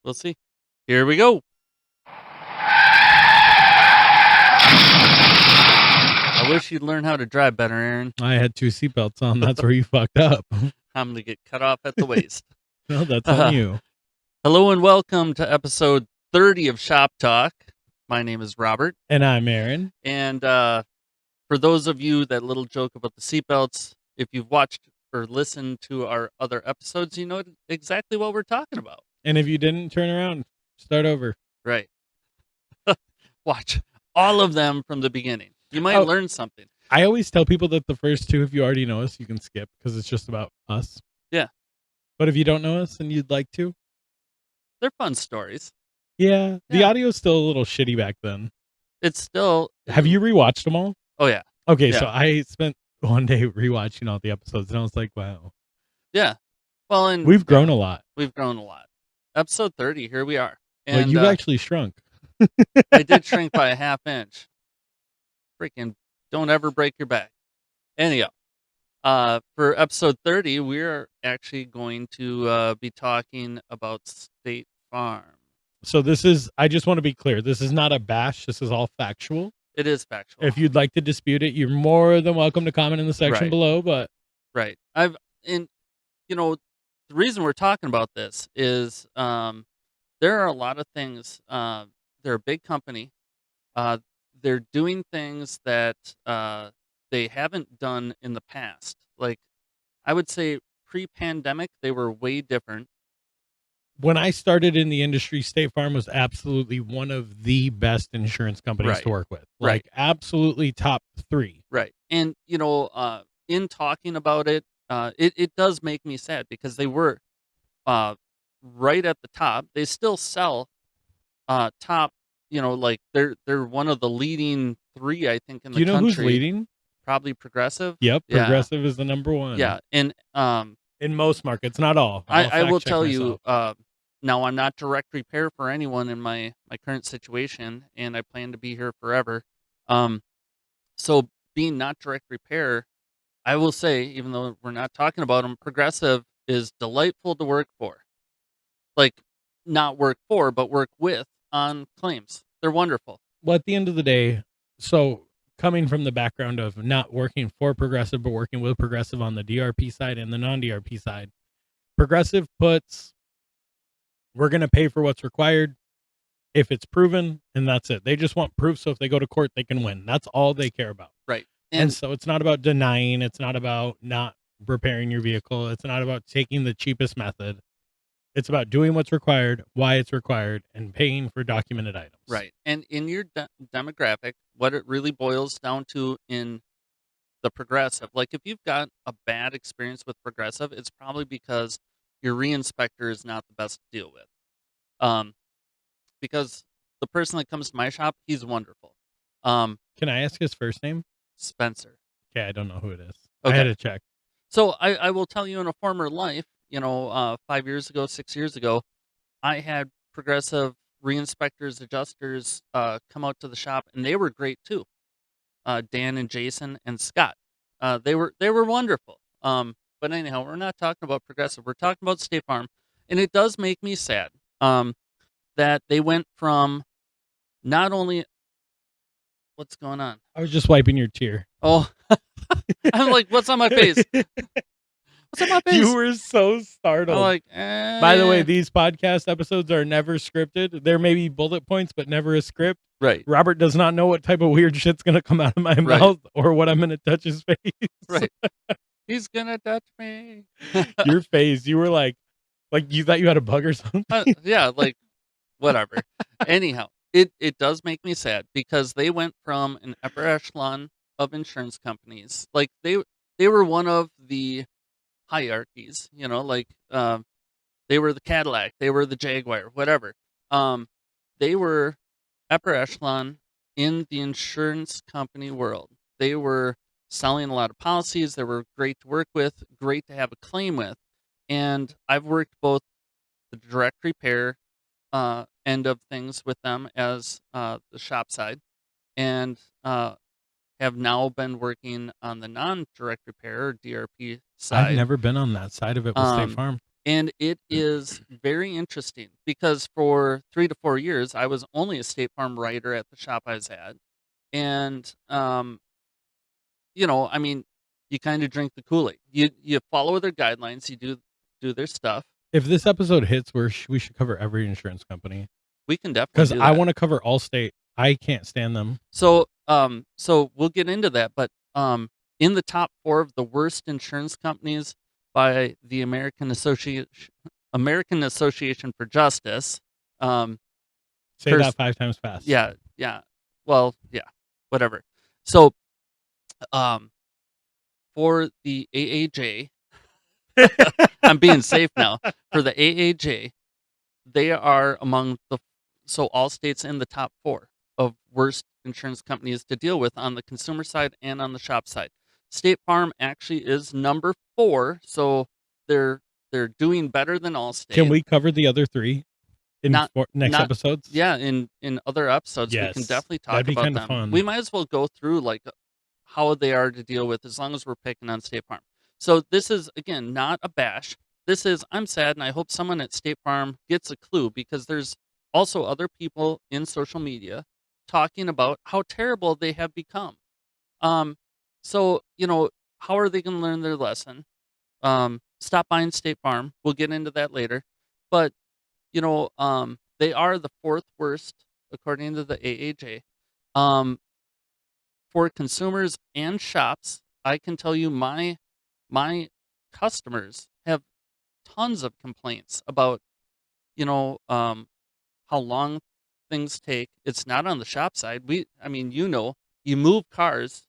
We'll see. Here we go. I wish you'd learn how to drive better, Aaron. I had 2 seatbelts on. That's where you fucked up. I'm gonna get cut off at the waist. No, that's on you. Hello and welcome to episode 30 of Shop Talk. My name is Robert. And I'm Aaron. And for those of you that little joke about the seatbelts, if you've watched or listened to our other episodes, you know exactly what we're talking about. And if you didn't, turn around. Start over. Right. Watch all of them from the beginning. You might learn something. I always tell people that the first 2, if you already know us, you can skip because it's just about us. Yeah. But if you don't know us and you'd like to, they're fun stories. Yeah. The audio's still a little shitty back then. It's still... Have you rewatched them all? Oh, yeah. Okay, so I spent one day rewatching all the episodes, and I was like, wow. Yeah. Well, and we've grown a lot. We've grown a lot. Episode 30, here we are. And well, you've actually shrunk. I did shrink by a half inch. Freaking don't ever break your back. Anyhow, for episode 30, we're actually going to be talking about State Farm. So this is, I just want to be clear, this is not a bash. This is all factual. It is factual. If you'd like to dispute it, you're more than welcome to comment in the section below. But the reason we're talking about this is there are a lot of things. They're a big company. They're doing things that they haven't done in the past. Like, I would say pre-pandemic, they were way different. When I started in the industry, State Farm was absolutely one of the best insurance companies to work with. Like, absolutely top 3. Right. And, in talking about it, it does make me sad because they were right at the top. They still sell top, like they're one of the leading 3, I think, in the country. Do you know who's leading? Probably Progressive. Yep, Progressive is the number 1. Yeah, and in most markets, not all. I will tell you, now I'm not direct repair for anyone in my current situation, and I plan to be here forever. So being not direct repair, I will say, even though we're not talking about them, Progressive is delightful to work for. Like, not work for, but work with on claims. They're wonderful. Well, at the end of the day, so coming from the background of not working for Progressive, but working with Progressive on the DRP side and the non-DRP side, Progressive puts, we're going to pay for what's required if it's proven, and that's it. They just want proof, so if they go to court, they can win. That's all they care about. Right. And so it's not about denying. It's not about not repairing your vehicle. It's not about taking the cheapest method. It's about doing what's required, why it's required, and paying for documented items. Right. And in your demographic, what it really boils down to in the Progressive, like if you've got a bad experience with Progressive, it's probably because your re-inspector is not the best to deal with. Because the person that comes to my shop, he's wonderful. Can I ask his first name? Spencer. Okay, I don't know who it is. Okay. I had to check. So I will tell you, in a former life, 5 years ago, 6 years ago, I had Progressive re-inspectors, adjusters come out to the shop, and they were great too. Dan and Jason and Scott. They were wonderful. But anyhow, we're not talking about Progressive. We're talking about State Farm, and it does make me sad that they went from not only... What's going on? I was just wiping your tear. Oh, I'm like, what's on my face? What's on my face? You were so startled. I'm like, By the way, these podcast episodes are never scripted. There may be bullet points, but never a script. Right. Robert does not know what type of weird shit's going to come out of my mouth or what I'm going to touch his face. Right. He's going to touch me. Your face. You were like you thought you had a bug or something. Yeah, like, whatever. Anyhow, it does make me sad because they went from an upper echelon of insurance companies. Like, they were one of the hierarchies, like they were the Cadillac, they were the Jaguar, whatever. They were upper echelon in the insurance company world. They were selling a lot of policies. They were great to work with, great to have a claim with. And I've worked both the direct repair end of things with them as the shop side, and have now been working on the non-direct repair or DRP side. I've never been on that side of it with State Farm. And it is very interesting because for 3 to 4 years, I was only a State Farm writer at the shop I was at. And, I mean, you kinda drink the Kool-Aid. You follow their guidelines, you do their stuff. If this episode hits, we should cover every insurance company We can definitely because do I that. want to cover Allstate. I can't stand them. So we'll get into that, but, in the top 4 of the worst insurance companies by the American Association for Justice, um, Say pers that 5 times fast. yeah, yeah. Well, yeah, whatever. So, um, for the AAJ, I'm being safe now. For the AAJ, they are among the so Allstate's in the top 4 of worst insurance companies to deal with on the consumer side and on the shop side. State Farm actually is number 4, so they're they're doing better than Can Allstate. we cover the other 3 in Not next not episodes? Yeah, in other episodes, we can Yes. definitely That'd talk be about kind of them. We fun. might as well go through, like, how they are to deal with as long as we're picking on State Farm. So this is, again, not a bash. This is, I'm sad, and I hope someone at State Farm gets a clue because there's also other people in social media talking about how terrible they have become. Um, so, how are they gonna learn their lesson? Stop buying State Farm. We'll get into that later. But they are the 4th worst according to the AAJ. Um, for consumers and shops, I can tell you my customers have tons of complaints about, you know, um, how long things take. It's not on the shop side. I mean, you move cars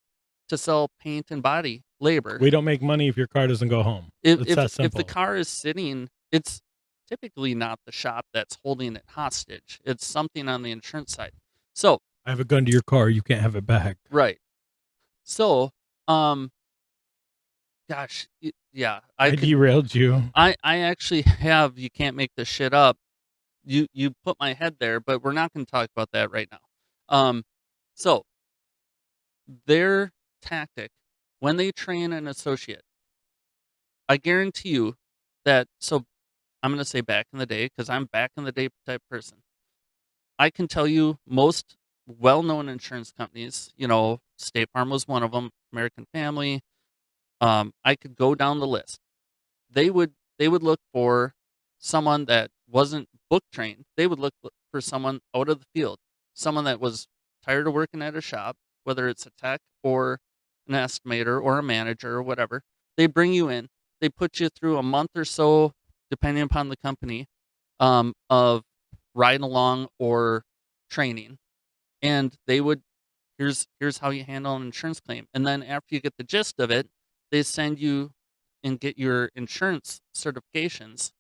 to sell paint and body labor. We don't make money if your car doesn't go home. If It's if that if the simple. car is sitting, it's typically not the shop that's holding it hostage. It's something on the insurance side. So, I have a gun to your car, you can't have it back. right. So, um, gosh, yeah, I derailed you. I actually have, you can't make this shit up. You put my head there, but we're not going to talk about that right now. So their tactic when they train an associate, I guarantee you that. So I'm going to say back in the day because I'm back in the day type person. I can tell you most well-known insurance companies. State Farm was one of them. American Family. I could go down the list. They would look for someone that wasn't book trained. They would look for someone out of the field, someone that was tired of working at a shop, whether it's a tech or an estimator or a manager or whatever. They bring you in. They put you through a month or so, depending upon the company, of riding along or training, and they would here's how you handle an insurance claim. And then after you get the gist of it, they send you and get your insurance certifications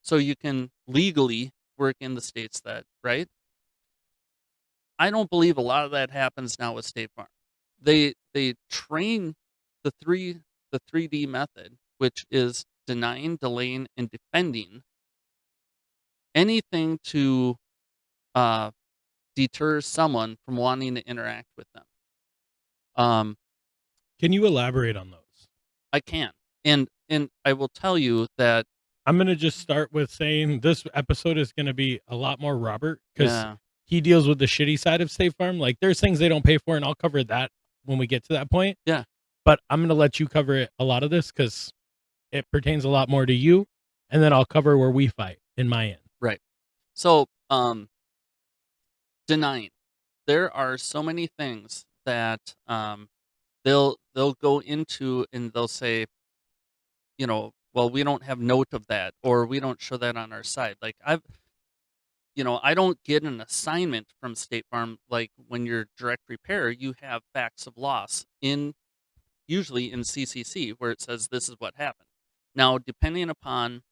so you can legally work in the states that, right? I don't believe a lot of that happens now with State Farm. They train the 3D method, which is denying, delaying, and defending anything to uh, deter someone from wanting to interact with them. Um, Can you elaborate on those? I can. And I will tell you that I'm gonna just start with saying this episode is gonna be a lot more Robert because yeah, he deals with the shitty side of State Farm. Like there's things they don't pay for, and I'll cover that when we get to that point. yeah, But I'm gonna let you cover it, a lot of this because it pertains a lot more to you, and then I'll cover where we fight in my end. right. So, denying. There are so many things that they'll go into and they'll say, well, we don't have note of that or we don't show that on our side. Like I don't get an assignment from State Farm like when you're direct repair, you have facts of loss in usually in CCC where it says this is what happened. Now, depending upon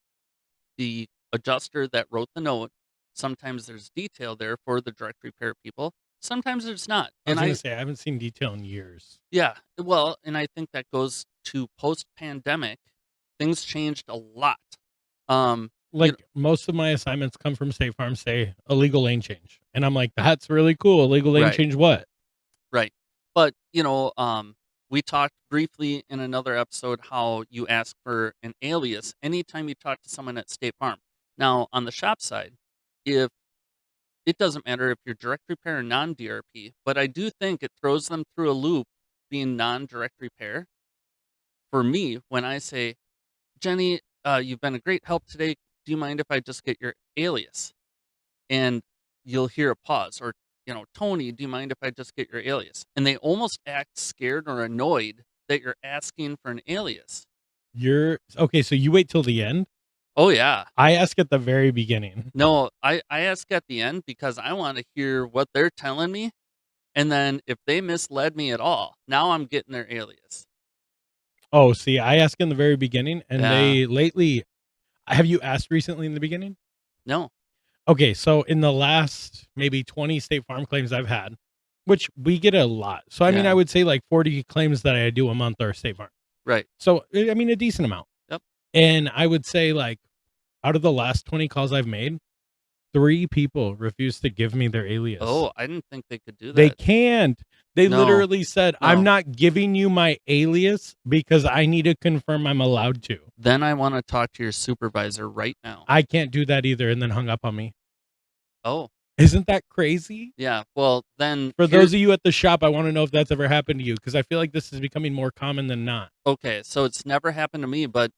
the adjuster that wrote the note, sometimes there's detail there for the direct repair people. Sometimes there's not. I was And gonna say I haven't seen detail in years. yeah, well, and I think that goes to post pandemic. Things changed a lot. Um, you Like most of my assignments come from State Farm, say a legal lane change, and I'm like, that's really cool. A legal lane right, change, what? right. But, we talked briefly in another episode how you ask for an alias anytime you talk to someone at State Farm. Now, on the shop side, if it doesn't matter if you're direct repair or non-DRP, but I do think it throws them through a loop being non-direct repair. For me, when I say, Jenny, you've been a great help today. Do you mind if I just get your alias? And you'll hear a pause, or, Tony, do you mind if I just get your alias? And they almost act scared or annoyed that you're asking for an alias. You're okay, so you wait till the end? Oh, yeah. I ask at the very beginning. No, I ask at the end because I want to hear what they're telling me. And then if they misled me at all, now I'm getting their alias. Oh, see, I ask in the very beginning, and Yeah. they lately have you asked recently in the beginning? No. Okay, so in the last maybe 20 State Farm claims I've had, which we get a lot. So I mean, I Yeah. would say like 40 claims that I do a month are State Farm. Right. So I mean, a decent amount. Yep. And I would say like out of the last 20 calls I've made, 3 people refused to give me their alias. Oh, I didn't think they could do They that. can't. They No. literally said, "I'm No. not giving you my alias because I need to confirm I'm allowed to." Then I want to talk to your supervisor right now. I can't do that either, and then hung up on me. Oh, Isn't that crazy? yeah. Well, then For here those of you at the shop, I wanna know if that's ever happened to you because I feel like this is becoming more common than not. okay, so it's never happened to me, but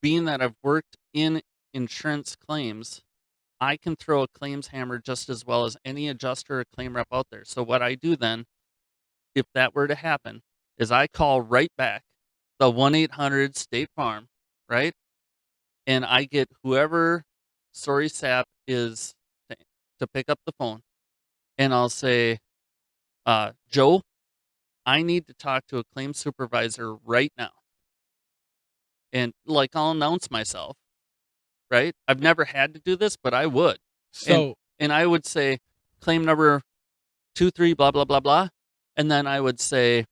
being that I've worked in insurance claims, I can throw a claims hammer just as well as any adjuster or claim rep out there. So what I do then, if that were to happen, is I call right back the 1-800 State Farm, right? And I get whoever Sorry Sap is to pick up the phone, and I'll say, Joe, I need to talk to a claim supervisor right now. And like I'll announce myself, right? I've never had to do this, but I would. And So and I would say claim number 23 blah blah blah blah. And then I would say,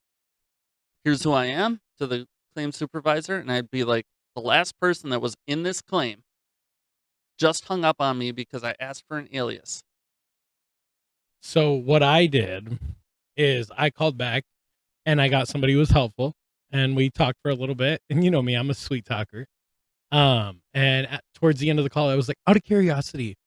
here's who I am to the claim supervisor, and I'd be like, the last person that was in this claim just hung up on me because I asked for an alias. so what I did is I called back and I got somebody who was helpful, and we talked for a little bit, and you know me, I'm a sweet talker. And towards the end of the call, I was like, "Out of curiosity,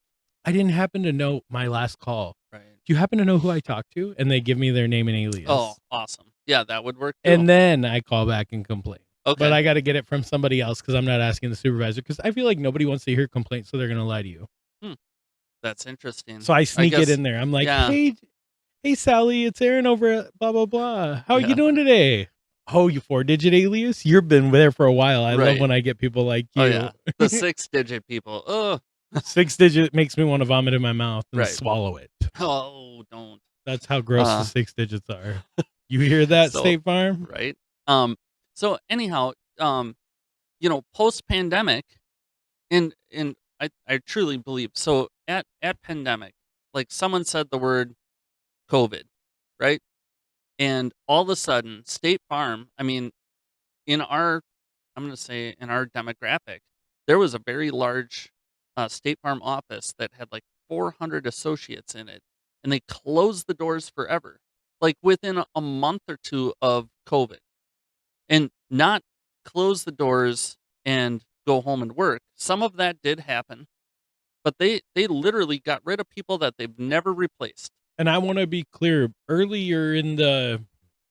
I didn't happen to know my last call. Right. Do you happen to know who I talked to?" And they give me their name and alias. Oh, awesome. Yeah, that would work too. And then I call back and complain. But Okay. I gotta get it from somebody else because 'cause I'm not asking the supervisor. Because I feel like nobody wants to hear complaints, so they're gonna lie to you. Hmm, that's interesting. So I I sneak it guess, in there. I'm like, yeah, "Hey, Sally, it's Aaron over at blah, blah, blah. How you yeah, doing today?" "Oh, you 4-digit alias? You've been there for a while." I love right. when I get people like Oh, you. yeah. The 6-digit people. Oh, 6-digit makes me wanna vomit in my mouth and right. swallow it. Oh, don't. That's how gross the Uh, 6 digits are. You hear that, so, State Farm? right. So anyhow, post pandemic, and I truly believe so at pandemic, like someone said the word COVID, right? And all of a sudden, State Farm, I mean, in our, I'm going to say in our demographic, there was a very large State Farm office that had like 400 associates in it, and they closed the doors forever, like within a month or two of COVID, and not close the doors and go home and work. Some of that did happen, but they literally got rid of people that they've never replaced. And I wanna be clear, earlier in the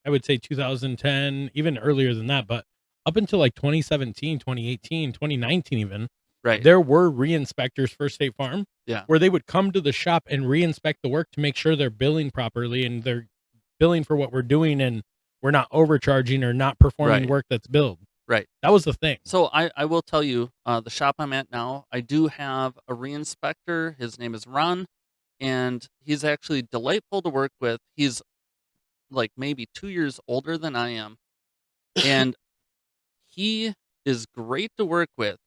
I would say 2010, even earlier than that, but up until, like, 2017, 2018, 2019 even, Right. there were re-inspectors for State Farm, Yeah. where they would come to the shop and re-inspect the work to make sure they're billing properly and they're billing for what we're doing and we're not overcharging or not performing Right. work that's billed. Right. That was the thing. So I will tell you, the shop I'm at now, I do have a re-inspector. His name is Ron, and he's actually delightful to work with. He's like maybe 2 years older than I am, and he is great to work with.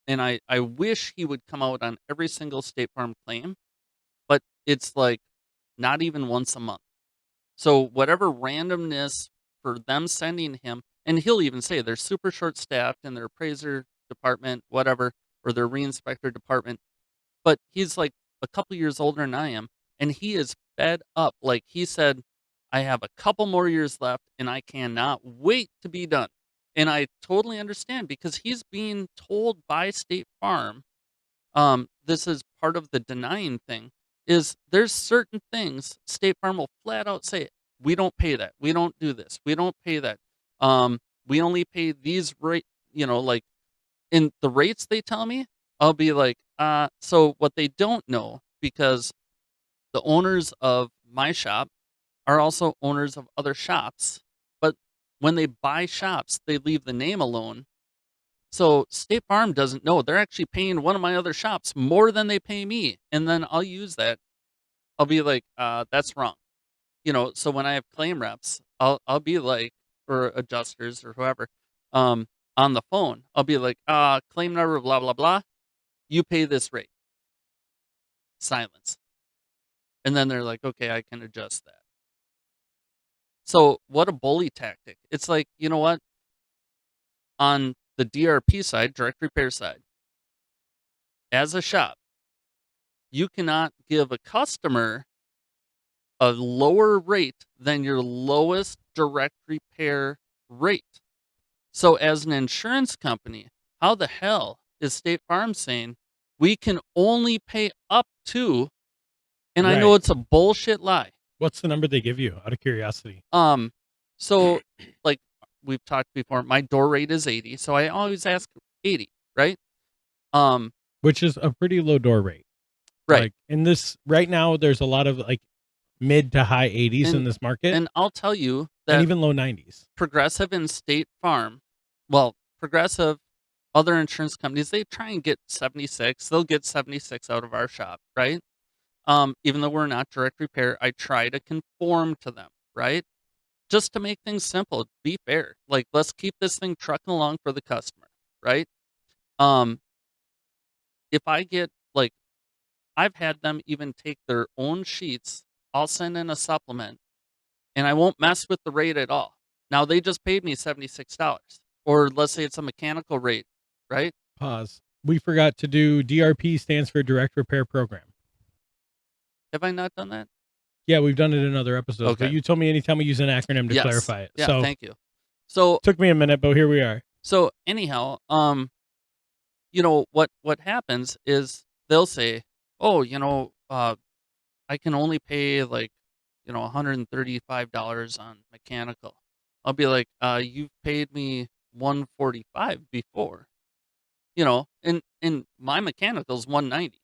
And I wish he would come out on every single State Farm claim, but it's like not even once a month. So whatever randomness for them sending him, and he'll even say they're super short staffed in their appraiser department, whatever, or their re-inspector department. But he's like a couple years older than I am, and he is fed up. Like he said, I have a couple more years left, and I cannot wait to be done. And I totally understand because he's being told by State Farm, this is part of the denying thing, is there's certain things State Farm will flat out say, "We don't pay that. We don't do this. We don't pay that. We only pay these rate," like, in the rates they tell me, I'll be like, so what they don't know, because the owners of my shop are also owners of other shops, but when they buy shops, they leave the name alone. So State Farm doesn't know. They're actually paying one of my other shops more than they pay me. And then I'll use that. I'll be like, that's wrong. So when I have claim reps, I'll be like, or adjusters or whoever, um, on the phone, I'll be like, claim number, blah, blah, blah. You pay this rate. Silence. And then they're like, okay, I can adjust that. So what a bully tactic. It's like, you know what? On the DRP side, direct repair side, as a shop, you cannot give a customer a lower rate than your lowest direct repair rate. So as an insurance company, how the hell is State Farm saying we can only pay up to, and I know Right. it's a bullshit lie. What's the number they give you out of curiosity? So like we've talked before, my door rate is 80, so I always ask 80, right? Um, Which is a pretty low door rate. right. Like in this right now, there's a lot of like mid to high 80s in And this market and I'll tell you and that even low 90s. Progressive and State Farm, well, Progressive, other insurance companies, they try and get 76. They'll get 76 out of our shop, right? Even though we're not direct repair, I try to conform to them, right? Just to make things simple, be fair. Like, let's keep this thing trucking along for the customer, right? Um, if I get like, I've had them even take their own sheets. I'll send in a supplement, and I won't mess with the rate at all. Now they just paid me $76, or let's say it's a mechanical rate, right? Pause. We forgot to do DRP stands for direct repair program. Have I not done that? Yeah, we've done it in other episodes, but Okay. you told me anytime we use an acronym to Yes. clarify it. Yeah, So thank you. So took me a minute, but here we are. so anyhow, what happens is they'll say, "Oh, I can only pay like, $135 on mechanical." I'll be like, you've paid me 145 before." And my mechanical's 190,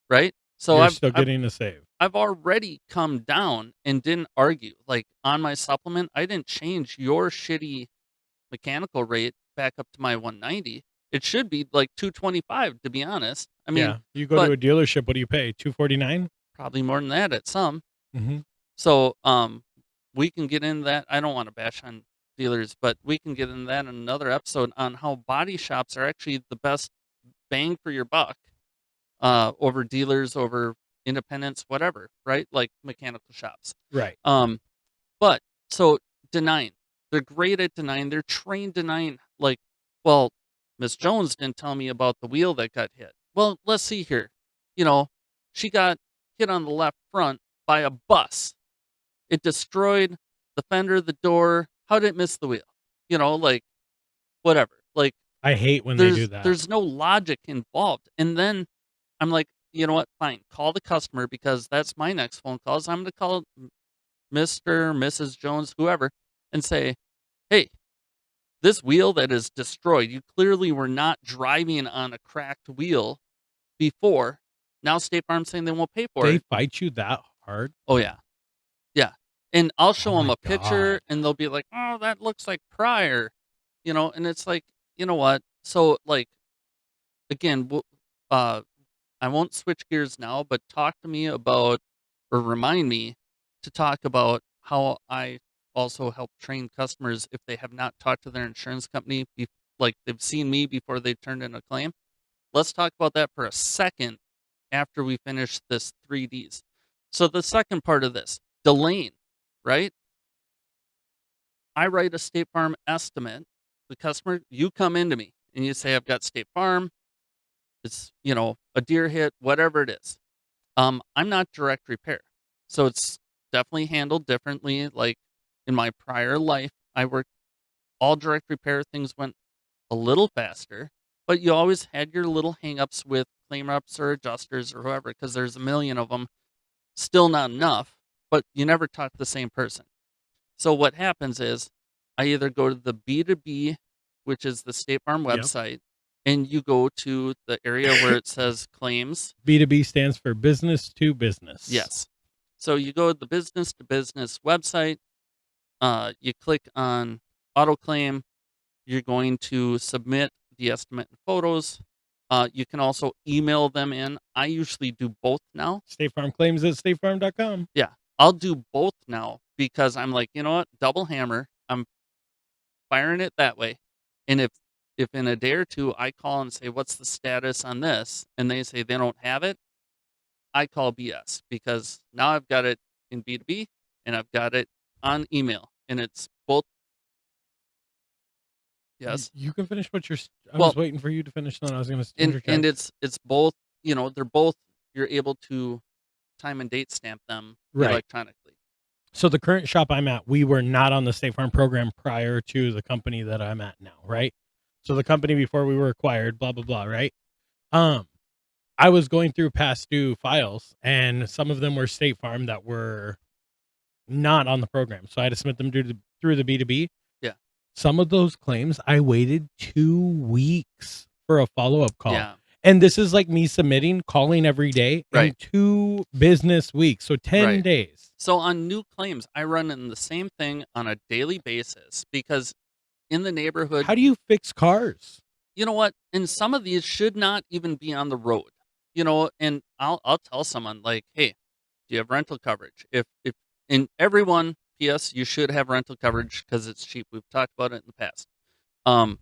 right? So You're I've still I've getting a save. I've already come down and didn't argue. Like on my supplement, I didn't change your shitty mechanical rate back up to my 190. It should be like 225 to be honest. I mean, Yeah. You go to but a dealership, what do you pay? 249? probably more than that at some. Mm-hmm. So, we can get into that. I don't want to bash on dealers, but we can get into that in another episode on how body shops are actually the best bang for your buck, over dealers, over independents, whatever, right? Like mechanical shops. Right. Um, but so denying, they're great at denying. They're trained denying. Like, well, Miss Jones didn't tell me about the wheel that got hit. Well, let's see here. You know, she got hit on the left front by a bus. It destroyed the fender, the door. How did it miss the wheel? Like whatever. Like I hate when they do there's that. there's no logic involved. And then I'm like, you know what? Fine, call the customer because that's my next phone call. Is I'm going to call Mr. Mrs. Jones, whoever, and say, hey, this wheel that is destroyed, you clearly were not driving on a cracked wheel before. Now State Farm's saying they won't pay for They it. fight you that hard? Oh yeah. Yeah. And I'll Oh show them my a picture God. and they'll be like, "Oh, that looks like prior." And it's like, you know what? So like again, uh I won't switch gears now, but talk to me about, or remind me to talk about how I also help train customers if they have not talked to their insurance company, like they've seen me before they turned in a claim. Let's talk about that for a second after we finish this 3Ds. So the second part of this, delaying, right? I write a State Farm estimate. The customer, you come into me and you say, I've got State Farm. It's, a deer hit, whatever it is. I'm not direct repair. So it's definitely handled differently. Like in my prior life, I worked all direct repair. Things went a little faster, but you always had your little hangups with claim reps or adjusters or whoever because there's a million of them. Still not enough, but you never talk to the same person. So what happens is I either go to the B2B, which is the State Farm Yep. website, and you go to the area where it says claims. B2B stands for business to business. Yes. So you go to the business to business website, you click on auto claim, you're going to submit the estimate and photos. You can also email them in. I usually do both now. State Farm claims at statefarm.com. Yeah, I'll do both now because I'm like, you know what? Double hammer. I'm firing it that way. And if in a day or two I call and say, "What's the status on this?" and they say they don't have it, I call BS because now I've got it in B2B and I've got it on email and it's both. Yes. You can finish what you're. I Well, was waiting for you to finish, then I was going to and interject. it's both, they're both, you're able to time and date stamp them Right. electronically. So the current shop I'm at, we were not on the State Farm program prior to the company that I'm at now, right? So the company before we were acquired, blah blah blah, right? I was going through past due files, and some of them were State Farm that were not on the program, so I had to submit them through the B2B. Yeah. Some of those claims, I waited 2 weeks for a follow up call. Yeah. And this is like me calling every day in Right. 2 business weeks, so 10 Right. days. So on new claims, I run in the same thing on a daily basis because in the neighborhood, How do you fix cars? you know what? And some of these should not even be on the road. And I'll tell someone like, "Hey, do you have rental coverage?" If in everyone, PS, you should have rental coverage because it's cheap. We've talked about it in the past. Um,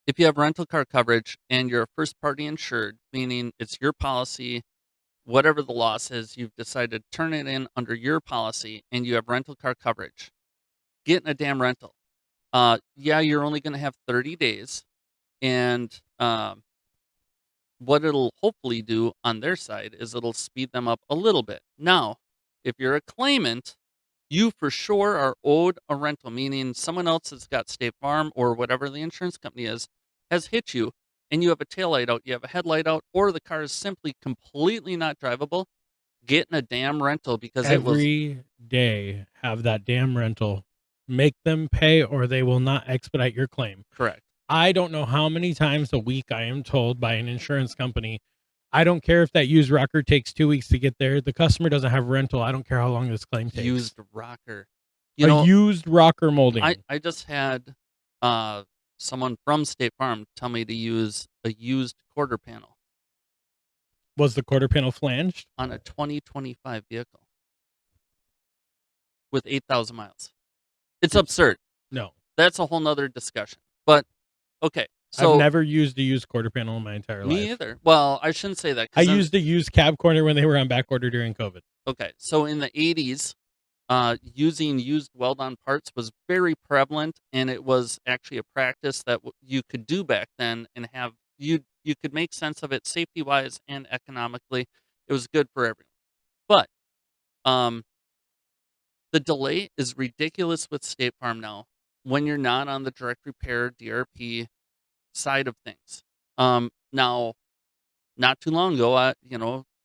if you have rental car coverage and you're a first party insured, meaning it's your policy, whatever the loss is, you've decided to turn it in under your policy and you have rental car coverage, get in a damn rental. Yeah, you're only going to have 30 days. And what it'll hopefully do on their side is it'll speed them up a little bit. Now, if you're a claimant, you for sure are owed a rental, meaning someone else has got State Farm or whatever the insurance company is, has hit you, and you have a taillight out, you have a headlight out, or the car is simply completely not drivable. Get in a damn rental because it was Every day have that damn rental. Make them pay or they will not expedite your claim. correct. I don't know how many times a week I am told by an insurance company, I don't care if that used rocker takes 2 weeks to get there. The customer doesn't have rental. I don't care how long this claim takes. Used rocker. Used rocker molding. I just had someone from State Farm tell me to use a used quarter panel Was the quarter panel flanged? on a 2025 vehicle with 8,000 miles. It's absurd. No. That's a whole nother discussion. But okay, so I've never used a used quarter panel in my entire life. me either. Well, I shouldn't say that. I used a used cab corner when they were on back order during COVID. Okay, so in the 80s, using used weld-on parts was very prevalent, and it was actually a practice that you could do back then and have you could make sense of it safety-wise and economically. It was good for everyone. But the delay is ridiculous with State Farm now when you're not on the direct repair DRP side of things. Now, not too long ago,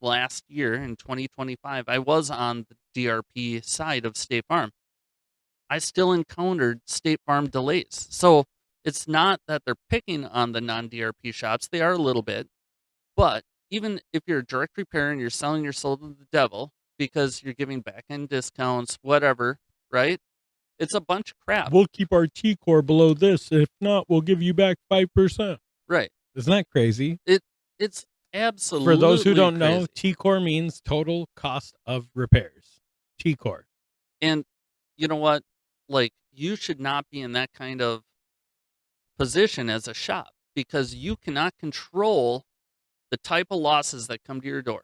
last year in 2025, I was on the DRP side of State Farm. I still encountered State Farm delays. So it's not that they're picking on the non-DRP shops. They are a little bit. But even if you're a direct repair and you're selling your soul to the devil because you're giving back-end discounts, whatever, right? It's a bunch of crap. We'll keep our T-Core below this. If not, we'll give you back 5%. Right. Isn't that crazy? It's absolutely For those who don't know, crazy. T-Core means total cost of repairs. T-Core. And you know what? Like, you should not be in that kind of position as a shop because you cannot control the type of losses that come to your door.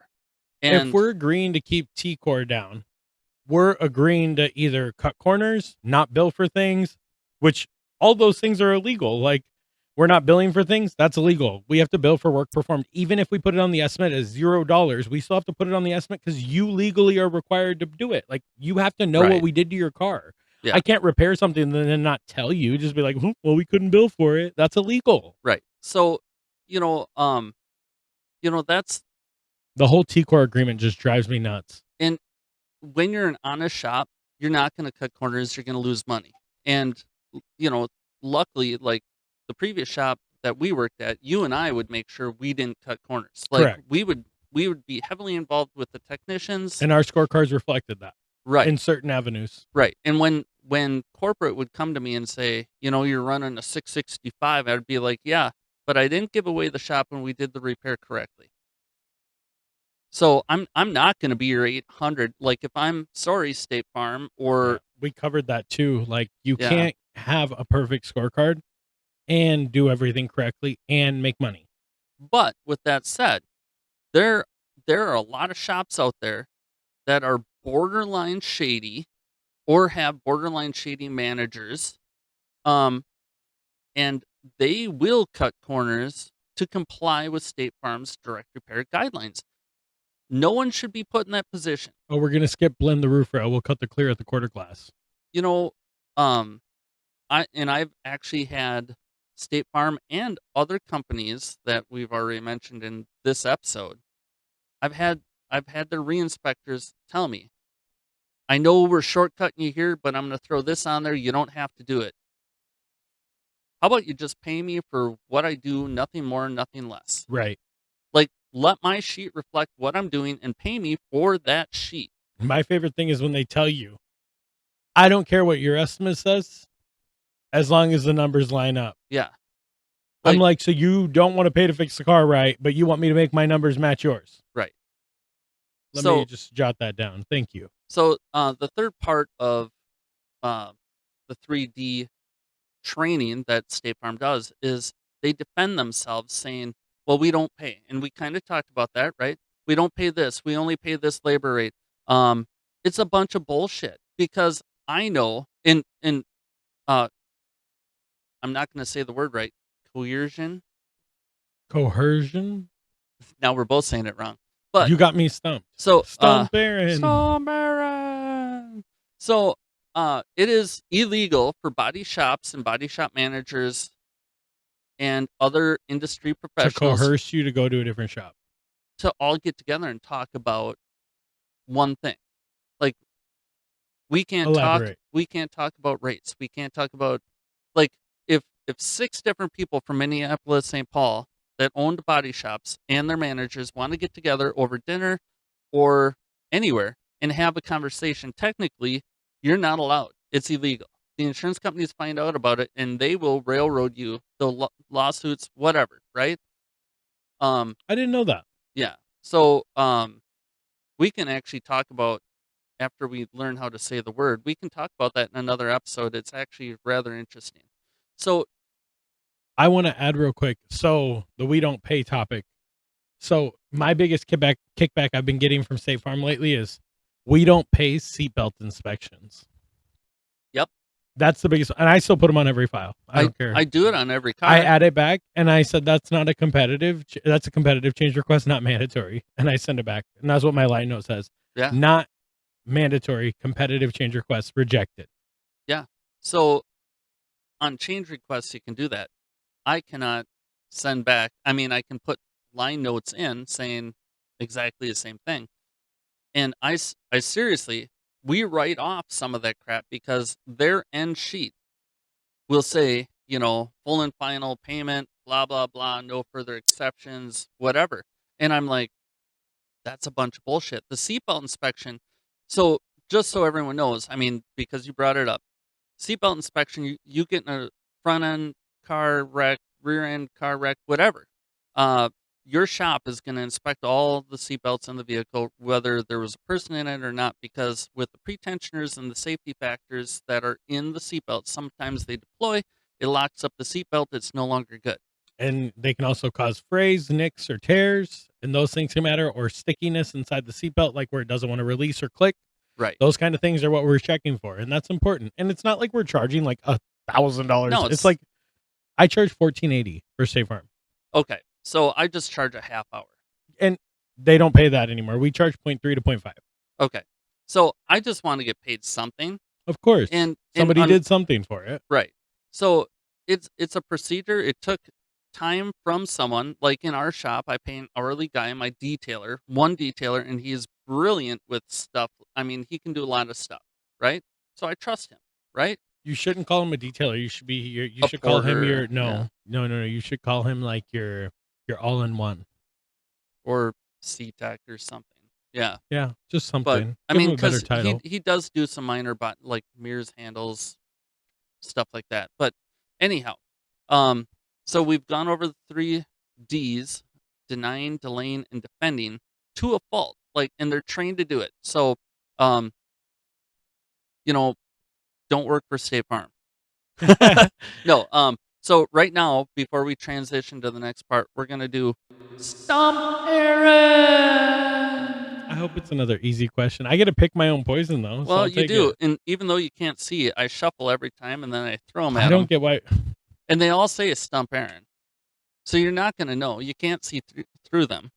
And if we're agreeing to keep T-Core down, we're agreeing to either cut corners, not bill for things, which all those things are illegal. Like, we're not billing for things, that's illegal. We have to bill for work performed. Even if we put it on the estimate as $0, we still have to put it on the estimate because you legally are required to do it. Like, you have to know what Right. we did to your car. Yeah. I can't repair something and then not tell you. Just be like, well, we couldn't bill for it. That's illegal. Right. So, that's The whole T-Core agreement just drives me nuts. and when you're an honest shop, you're not gonna cut corners, you're gonna lose money. And, you know, luckily, like, the previous shop that we worked at, you and I would make sure we didn't cut corners. Like, Correct. we would be heavily involved with the technicians. And our scorecards reflected that Right, in certain avenues. right. And when corporate would come to me and say, "You're running a 665," I'd be like, "Yeah, but I didn't give away the shop when we did the repair correctly." So, I'm not gonna be your 800, like, if I'm sorry, State Farm, Yeah, or we covered that too. Like, you yeah. can't have a perfect scorecard and do everything correctly and make money. But with that said, there there are a lot of shops out there that are borderline shady or have borderline shady managers, um, and they will cut corners to comply with State Farm's direct repair guidelines. No one should be put in that position. Oh, we're gonna skip blend the roof rail. We'll cut the clear at the quarter glass. You know, um, I've actually had State Farm and other companies that we've already mentioned in this episode. I've had I've had their re-inspectors tell me, "I know we're shortcutting you here, but I'm gonna throw this on there. You don't have to do it. How about you just pay me for what I do, nothing more, nothing less? Right. Like, let my sheet reflect what I'm doing and pay me for that sheet." My favorite thing is when they tell you, I don't care what your estimate says, as long as the numbers line up. Yeah. I'm Like, like, so you don't want to pay to fix the car right, but you want me to make my numbers match yours. right. Let me So just jot that down. Thank you. the third part of uh, the 3D training that State Farm does is they defend themselves saying, "Well, we don't pay." And we kind of talked about that, right? We don't pay this. We only pay this labor rate. Um, it's a bunch of bullshit because I know in uh I'm not going to say the word right. Coercion. Coercion? Now we're both saying it wrong. But You got me stumped. so Stump Baron. Storm Baron. So it is illegal for body shops and body shop managers and other industry To professionals coerce you to go to a different shop. to all get together and talk about one thing. Like, Elaborate. we can't talk about rates. We can't talk about, like, if six different people from Minneapolis, St. Paul that owned body shops and their managers want to get together over dinner or anywhere and have a conversation, technically you're not allowed. It's illegal. The insurance companies find out about it and they will railroad you. The lawsuits, whatever, right? Um, I didn't know that. yeah. So we can actually talk about, after we learn how to say the word, we can talk about that in another episode. It's actually rather interesting. So I want to add real quick. So the we don't pay topic. So my biggest kickback I've been getting from State Farm lately is we don't pay seatbelt inspections. Yep. That's the biggest, and I still put them on every file. I don't care. I do it on every car. I add it back, and I said that's not a competitive. That's a competitive change request, not mandatory. And I send it back, and that's what my line note says. Yeah. Not mandatory. Competitive change request rejected. Yeah. So on change requests, you can do that. I cannot send back. I mean, I can put line notes in saying exactly the same thing. And I seriously, we write off some of that crap because their end sheet will say, full and final payment, blah, blah, blah, no further exceptions, whatever. And I'm like, that's a bunch of bullshit. The seatbelt inspection. So just so everyone knows, I mean, because you brought it up, seatbelt inspection, you get in a front end car wreck, rear end car wreck, whatever. Your shop is going to inspect all the seatbelts in the vehicle, whether there was a person in it or not, because with the pretensioners and the safety factors that are in the seatbelt, sometimes they deploy, it locks up the seatbelt, it's no longer good. And they can also cause frays, nicks, or tears, and those things can matter, or stickiness inside the seatbelt, like where it doesn't want to release or click. Right. Those kind of things are what we're checking for, and that's important. And it's not like we're charging like $1,000. No, it's like I charge $14.80 for State Farm, Okay, so I just charge a half hour. and they don't pay that anymore. We charge 0.3 to 0.5. Okay, so I just want to get paid something, Of course, and somebody did something for it. right. So it's a procedure. It took time from someone. Like in our shop, I pay an hourly guy, my detailer, one detailer, and he is brilliant with stuff. I mean, he can do a lot of stuff, right? So I trust him, right? You shouldn't call him a detailer. You should be you A should call him your porter, yeah. no. You should call him like your all in one. Or C-Tech or something. Yeah. Yeah, just But something. I Give him mean, a better because title. he does do some minor like mirrors, handles, stuff like that. But anyhow, um, so we've gone over the 3 Ds: denying, delaying, and defending to a fault. Like, and they're trained to do it. So, um, you know, don't work for State Farm. No. So right now, before we transition to the next part, we're gonna do Stump Aaron. I hope it's another easy question. I get to pick my own poison though, so Well, I'll you take do, it. and even though you can't see it, I shuffle every time, and then I throw them I at don't them, get why. and they all say Stump Aaron. So you're not gonna know. You can't see through them.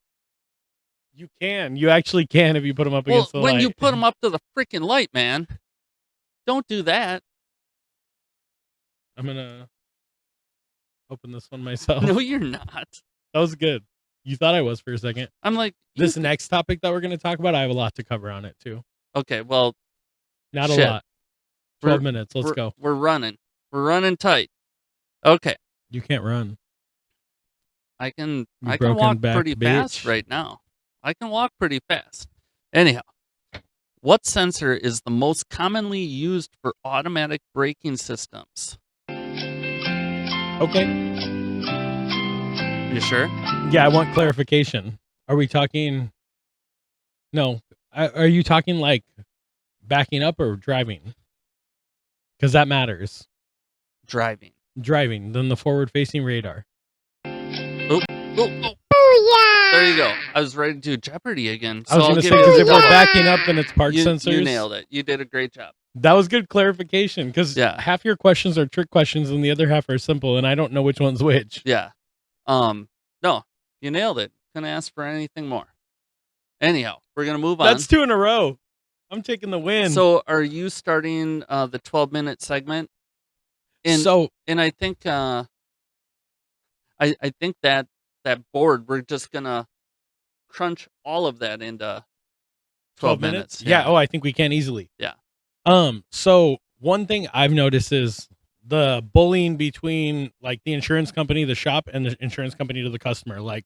You can. You actually can if you put them up Well, against the when you light. put them up to the freaking light, man, don't do that. I'm gonna open this one myself. No, you're not. That was good. You thought I was for a second. I'm like, This next topic that we're going to talk about, I have a lot to cover on it too. okay, well, Not shit. a lot. 12 We're- minutes. Let's go. We're running. We're running tight. Okay, You can't run. I can broken walk back pretty fast bitch. right now. I can walk pretty fast. Anyhow, what sensor is the most commonly used for automatic braking systems? Okay. You sure? Yeah, I want clarification. Are we talking? No. Are you talking like backing up or driving? Because that matters. Driving. Driving, then the forward-facing radar. Oh, yeah! There you go. I was ready to do Jeopardy again. So I was I'll going to give say, you because a if we're double. backing up, then it's park sensors. You nailed it. You did a great job. That was good clarification, because Yeah. half your questions are trick questions and the other half are simple, and I don't know which one's which. Yeah. No, you nailed it. Couldn't ask for anything more. Anyhow, we're gonna move on. That's 2 in a row. I'm taking the win. So, are you starting the 12-minute segment? And I think I think that board, we're just gonna crunch all of that into 12 minutes. Yeah. Oh, I think we can easily. Yeah. So one thing I've noticed is the bullying between like the insurance company, the shop, and the insurance company to the customer. Like,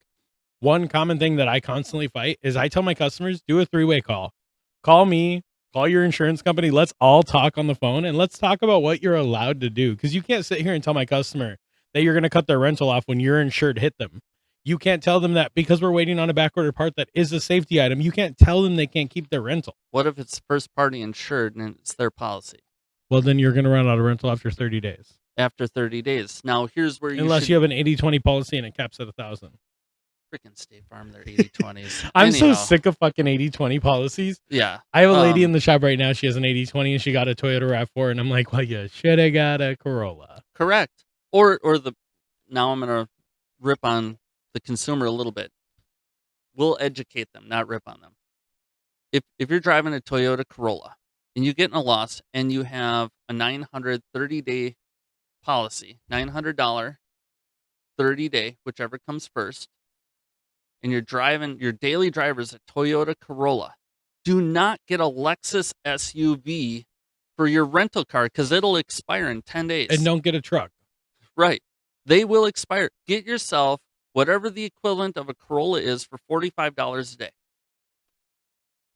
one common thing that I constantly fight is I tell my customers, do a 3-way call. Call me, call your insurance company. Let's all talk on the phone and let's talk about what you're allowed to do. Because you can't sit here and tell my customer that you're going to cut their rental off when your insured hit them. You can't tell them that because we're waiting on a backorder part that is a safety item. You can't tell them they can't keep their rental. What if it's first party insured and it's their policy? Well, then you're going to run out of rental after 30 days. After 30 days. Now, here's where Unless you have an 80-20 policy and it caps at 1,000. Freaking State Farm, they're 80-20s. I'm so sick of fucking 80-20 policies. Yeah. I have a lady in the shop right now. She has an 80-20 and she got a Toyota RAV4. And I'm like, well, you should have got a Corolla. Correct. Now I'm going to rip on the consumer a little bit. We'll educate them, not rip on them. If you're driving a Toyota Corolla and you get in a loss and you have a 930-day policy, $900 30-day, whichever comes first, and you're driving, your daily driver is a Toyota Corolla, do not get a Lexus SUV for your rental car because it'll expire in 10 days. And don't get a truck. Right. They will expire. Get yourself whatever the equivalent of a Corolla is for $45 a day.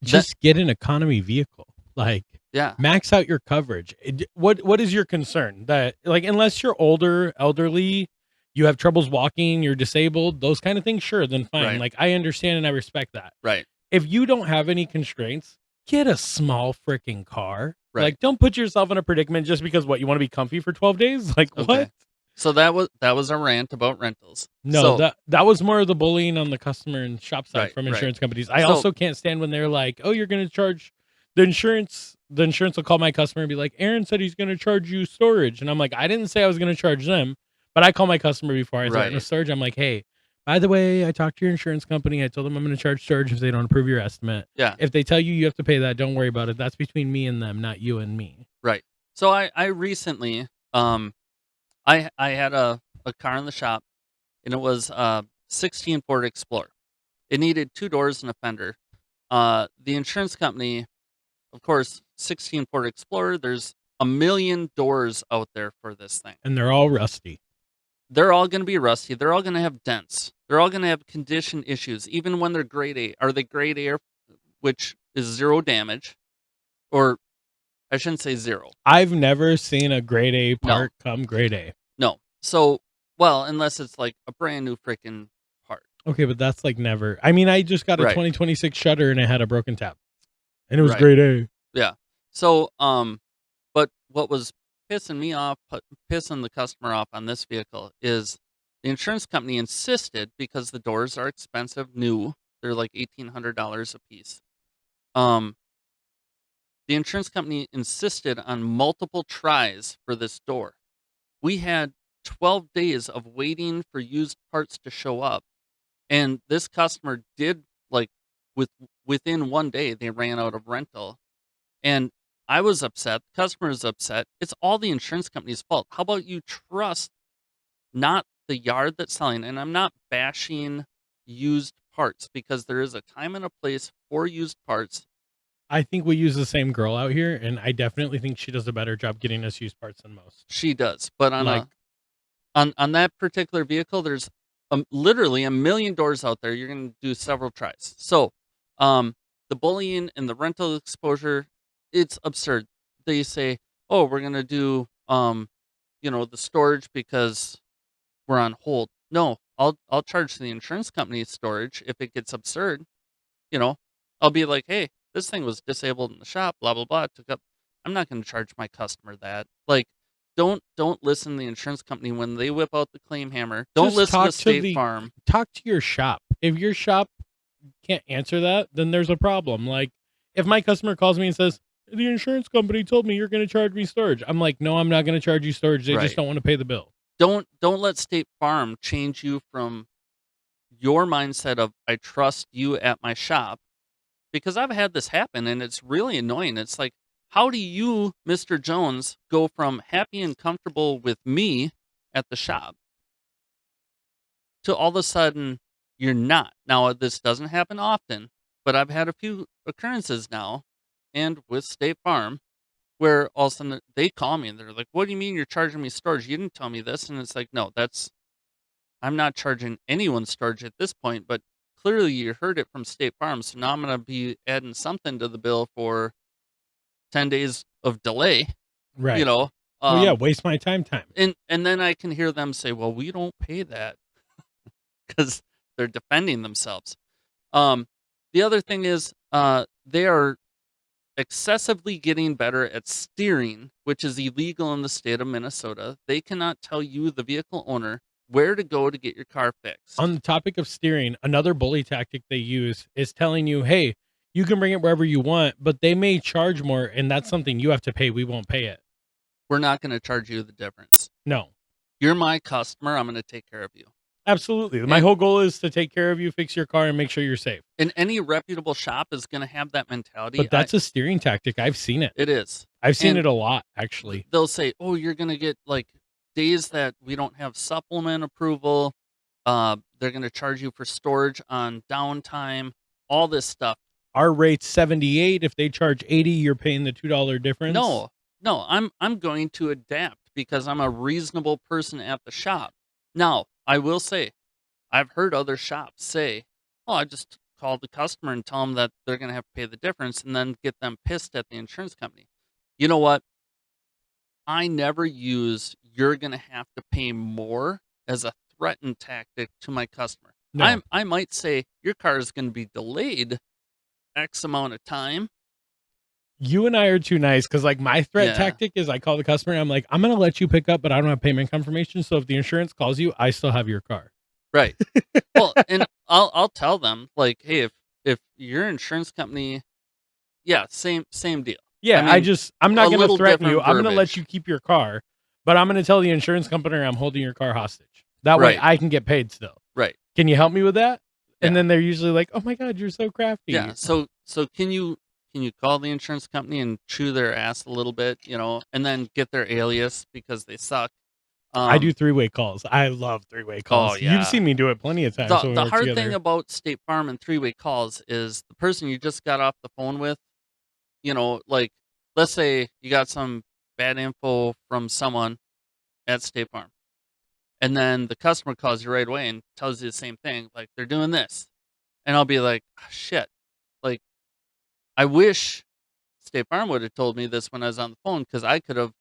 Just get an economy vehicle. Like, yeah, max out your coverage. What is your concern? That, like, unless you're older, elderly, you have troubles walking, you're disabled, those kind of things, sure, then fine. Right. Like, I understand and I respect that. Right. If you don't have any constraints, get a small freaking car. Right. Like, don't put yourself in a predicament just because you want to be comfy for 12 days? Like, Okay. what? So that was a rant about rentals. No, So, that was more of the bullying on the customer and shop side Right, from right. insurance companies. I So- also can't stand when they're like, "Oh, you're going to charge the insurance." The insurance will call my customer and be like, "Aaron said he's going to charge you storage," and I'm like, "I didn't say I was going to charge them. But I call my customer before I threaten a Right. storage. I'm like, hey, by the way, I talked to your insurance company. I told them I'm going to charge storage if they don't approve your estimate. Yeah. If they tell you you have to pay that, don't worry about it. That's between me and them, not you and me. Right. So I recently I had a car in the shop, and it was a 16 Ford Explorer. It needed 2 doors and a fender. The insurance company, of course, 16 Ford Explorer, there's a million doors out there for this thing. And they're all rusty. They're all gonna be rusty, they're all gonna have dents, they're all gonna have condition issues, even when they're grade A. Are they grade A, which is 0 damage? Or I shouldn't say 0. I've never seen a grade A No. part come grade A. No. So, well, unless it's like a brand new freaking part. Okay, but that's like never. I mean, I just got a Right. 2026 Shutter and it had a broken tap, and it was Right. grade A. Yeah. So, but what was pissing me off, pissing the customer off on this vehicle is the insurance company insisted, because the doors are expensive, new, they're like $1,800 a piece. The insurance company insisted on multiple tries for this door. We had 12 days of waiting for used parts to show up, and this customer did, like, within 1 day they ran out of rental, and I was upset, the customer was upset. It's all the insurance company's fault. How about you trust not the yard that's selling? And I'm not bashing used parts, because there is a time and a place for used parts. I think we use the same girl out here, and I definitely think she does a better job getting us used parts than most. She does, but on Like, on that particular vehicle, there's literally a million doors out there. You're going to do several tries. So, the bullying and the rental exposure, it's absurd. They say, "Oh, we're going to do the storage because we're on hold." No, I'll charge the insurance company storage if it gets absurd. You know, I'll be like, "Hey, this thing was disabled in the shop, blah blah blah, it took up." I'm not going to charge my customer that. Like, don't listen to the insurance company when they whip out the claim hammer. Don't just listen to talk to State Farm. talk to your shop. If your shop can't answer that, then there's a problem. Like, if my customer calls me and says, the insurance company told me you're going to charge me storage, I'm like, no, I'm not going to charge you storage. They just Right. don't want to pay the bill. Don't let State Farm change you from your mindset of I trust you at my shop, because I've had this happen and it's really annoying. It's like, how do you, Mr. Jones, go from happy and comfortable with me at the shop to all of a sudden you're not? Now, this doesn't happen often, but I've had a few occurrences now, and with State Farm, where all of a sudden they call me and they're like, "What do you mean you're charging me storage? You didn't tell me this." And it's like, "No, I'm not charging anyone storage at this point, but clearly you heard it from State Farm, so now I'm gonna be adding something to the bill for 10 days of delay." Right. You know? Well, yeah, waste my time. And then I can hear them say, "Well, we don't pay that," because they're defending themselves. The other thing is, they are excessively getting better at steering, which is illegal in the state of Minnesota. They cannot tell you, the vehicle owner, where to go to get your car fixed. On the topic of steering, another bully tactic they use is telling you, hey, you can bring it wherever you want, but they may charge more, and that's something you have to pay. We won't pay it. We're not going to charge you the difference. No. You're my customer. I'm going to take care of you. Absolutely. My whole goal is to take care of you, fix your car, and make sure you're safe. And any reputable shop is going to have that mentality. But that's a steering tactic. I've seen it. It is. I've seen And it a lot, actually. They'll say, "Oh, you're going to get like days that we don't have supplement approval. They're going to charge you for storage on downtime, all this stuff." Our rate's 78. If they charge 80, you're paying the $2 difference. No, I'm going to adapt because I'm a reasonable person at the shop. Now, I will say, I've heard other shops say, "Oh, I just call the customer and tell them that they're going to have to pay the difference," and then get them pissed at the insurance company. You know what? I never use "you're going to have to pay more" as a threatened tactic to my customer. No. I might say, "Your car is going to be delayed X amount of time." You and I are too nice, because like my threat Yeah. tactic is I call the customer and I'm like, I'm going to let you pick up, but I don't have payment confirmation. So if the insurance calls you, I still have your car. Right. Well, and I'll tell them, like, "Hey, if your insurance company," yeah, same deal. Yeah, I mean, I'm not a going to little threaten you. different I'm going to let verbiage. you keep your car. but I'm going to tell the insurance company I'm holding your car hostage. That way Right. I can get paid still. Right. Can you help me with that? And Yeah. then they're usually like, "Oh my god, you're so crafty." Yeah. So can you call the insurance company and chew their ass a little bit, and then get their alias because they suck? I do three-way calls. I love three-way calls. Oh, You've yeah. seen me do it plenty of times when we The work hard together. thing about State Farm and three-way calls is the person you just got off the phone with, like, let's say you got some bad info from someone at State Farm, and then the customer calls you right away and tells you the same thing, like, they're doing this. And I'll be like, "Ah, shit. Like, I wish State Farm would have told me this when I was on the phone because I could have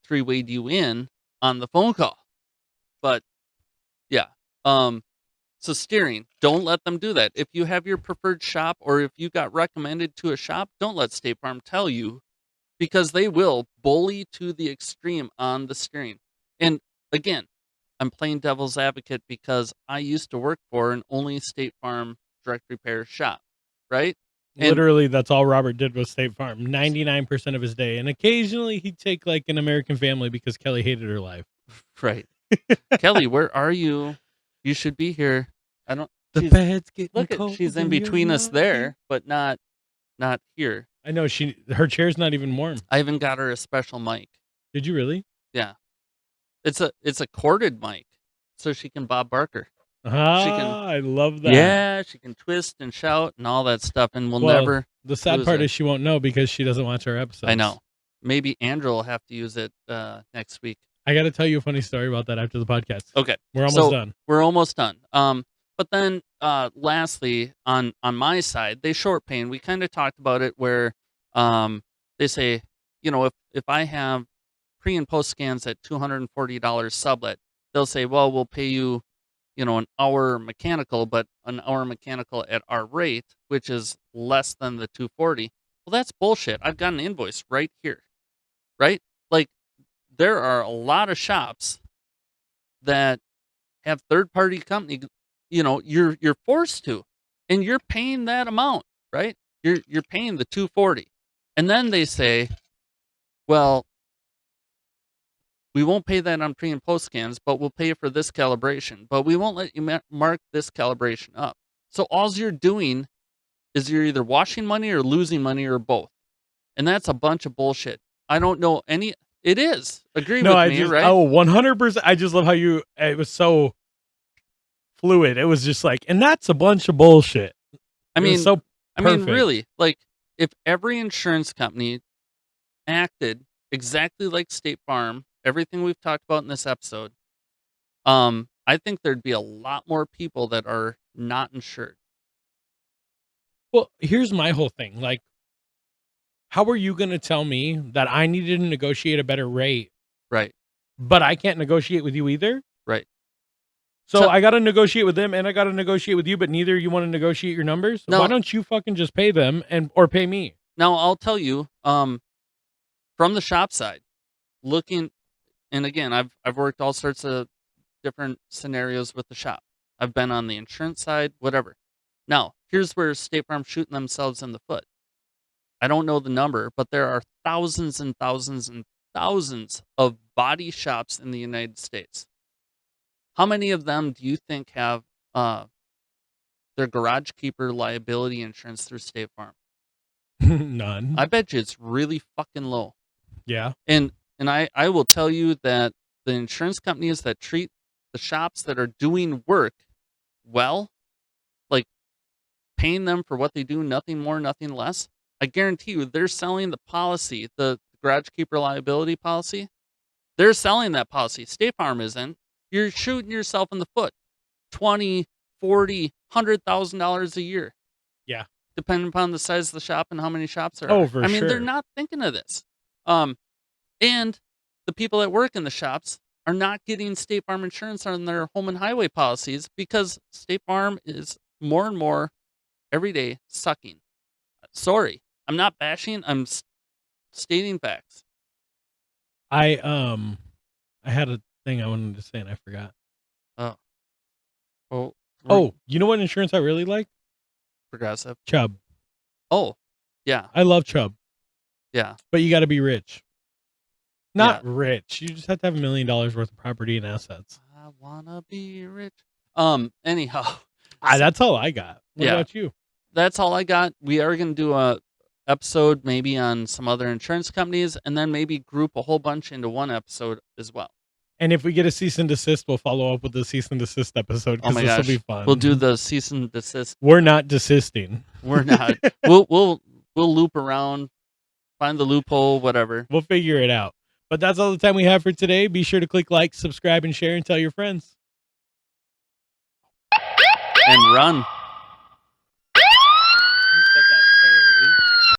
three-wayed you in on the phone call." But yeah. Um, so steering, don't let them do that. If you have your preferred shop or if you got recommended to a shop, don't let State Farm tell you because they will bully to the extreme on the steering. And again, I'm playing devil's advocate because I used to work for an only State Farm direct repair shop, right? And Literally, that's all Robert did was State Farm 99% of his day. And occasionally he'd take like an American Family because Kelly hated her life. right. Kelly, where are you? You should be here. I don't. The she's- bed's getting Look at cold. she's in and you're between us not there, here. but not here. I know her chair's not even warm. I even got her a special mic. Did you really? Yeah, it's a corded mic, so she can Bob Barker. I love that. Yeah, she can twist and shout and all that stuff, and we'll Well, never. The sad lose part her. is she won't know because she doesn't watch our episodes. I know. Maybe Andrew will have to use it next week. I got to tell you a funny story about that after the podcast. Okay, We're almost done. We're almost done. But then lastly, on my side, they short pain. We kind of talked about it where they say, if I have pre and post scans at $240 sublet, they'll say, well, we'll pay you, an hour mechanical, but an hour mechanical at our rate, which is less than the 240. Well, that's bullshit. I've got an invoice right here, right? Like, there are a lot of shops that have third-party company, you're forced to, and you're paying that amount, right? You're paying the 240, and then they say, well, we won't pay that on pre and post scans, but we'll pay you for this calibration, but we won't let you mark this calibration up. So all you're doing is you're either washing money or losing money or both, and that's a bunch of bullshit. I don't know any. It is. Agree with me, right? Oh, 100%. I just love how it was so fluid. It was just like, and that's a bunch of bullshit. I mean, so perfect. really, like, if every insurance company acted exactly like State Farm, everything we've talked about in this episode, I think there'd be a lot more people that are not insured. Well, here's my whole thing. Like, how are you going to tell me that I needed to negotiate a better rate, Right. but I can't negotiate with you either? Right. So I got to negotiate with them and I got to negotiate with you, but neither you want to negotiate your numbers? No. Why don't you fucking just pay them or pay me? Now, I'll tell you, from the shop side, looking, and again, I've worked all sorts of different scenarios with the shop. I've been on the insurance side, whatever. Now, here's where State Farm's shooting themselves in the foot. I don't know the number, but there are thousands and thousands and thousands of body shops in the United States. How many of them do you think have their garage keeper liability insurance through State Farm? None. I bet you it's really fucking low. Yeah. And I will tell you that the insurance companies that treat the shops that are doing work well, like paying them for what they do, nothing more, nothing less, I guarantee you they're selling the policy, the garage keeper liability policy. They're selling that policy. State Farm isn't. You're shooting yourself in the foot. $20, $40, $100,000 a year. Yeah. Depending upon the size of the shop and how many shops there are. Oh, for I mean, sure. they're not thinking of this. And the people that work in the shops are not getting State Farm insurance on their home and highway policies because State Farm is more and more every day sucking. Sorry, I'm not bashing. I'm stating facts. I had a thing I wanted to say and I forgot. Well, Oh, you know what insurance I really like? Progressive. Chubb. Oh, yeah, I love Chubb, yeah. but you got to be rich. Not rich. You just have to have $1 million worth of property and assets. I wanna be rich. Anyhow, That's all I got. What Yeah. about you? that's all I got. We are gonna do a episode maybe on some other insurance companies, and then maybe group a whole bunch into one episode as well. And if we get a cease and desist, we'll follow up with the cease and desist episode Oh because my this will gosh, be fun. we'll do the cease and desist. We're not desisting. We're not. We'll loop around, find the loophole, whatever. We'll figure it out. But that's all the time we have for today. Be sure to click like, subscribe, and share, and tell your friends. And run.